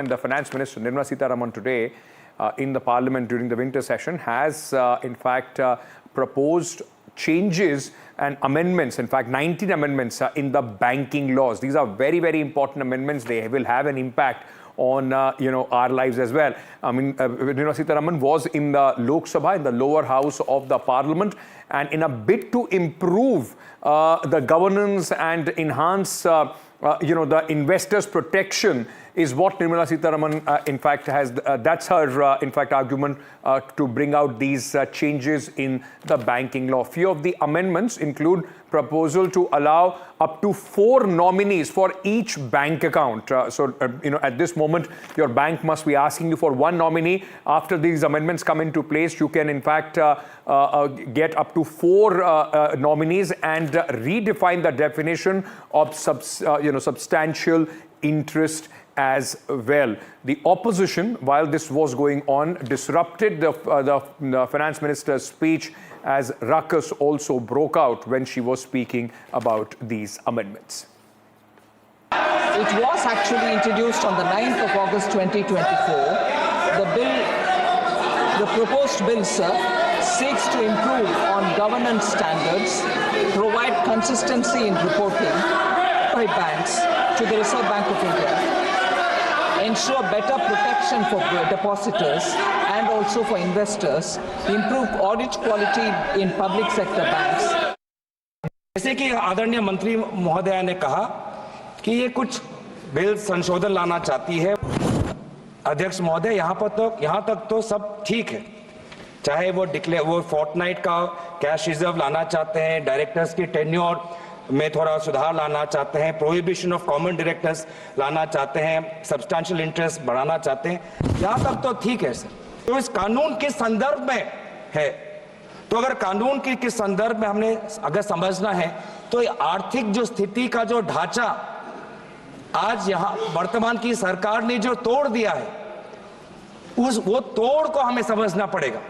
And the Finance Minister, Nirmala Sitharaman, today in the Parliament during the winter session has in fact proposed changes and amendments, in fact 19 amendments in the banking laws. These are very, very important amendments. They will have an impact on our lives as well. I mean, Nirmala Sitharaman was in the Lok Sabha, in the lower house of the Parliament, and in a bid to improve the governance and enhance the investors' protection is what Nirmala Sitharaman, in fact, has. That's her, in fact, argument to bring out these changes in the banking law. Few of the amendments include proposal to allow up to 4 nominees for each bank account. At this moment, your bank must be asking you for 1 nominee. After these amendments come into place, you can, in fact, get up to 4 nominees and redefine the definition of substantial interest as well. The opposition, while this was going on, disrupted the Finance Minister's speech as ruckus also broke out when she was speaking about these amendments. It was actually introduced on the 9th of August 2024. The proposed bill, sir, seeks to improve on governance standards, provide consistency in reporting by banks to the Reserve Bank of India, ensure better protection for depositors and also for investors, improve audit quality in public sector banks. जैसे कि आदरणीय मंत्री महोदया ने कहा कि ये कुछ बिल संशोधन लाना चाहती है, अध्यक्ष महोदय यहाँ तक तो सब ठीक है। चाहे वो फोर्टनाइट का कैश रिजर्व लाना चाहते हैं, डायरेक्टर्स की टेन्योर में थोड़ा सुधार लाना चाहते हैं, प्रोहिबिशन ऑफ कॉमन डायरेक्टर्स लाना चाहते हैं, सब्सटैंशियल इंटरेस्ट बढ़ाना चाहते हैं, यहाँ तक तो ठीक है सर। तो इस कानून के संदर्भ में है, तो अगर कानून के संदर्भ में हमने अगर समझना है तो आर्थिक जो स्थिति का जो ढांचा आज यहाँ वर्तमान की सरकार ने जो तोड़ दिया है, वो तोड़ को हमें समझना पड़ेगा।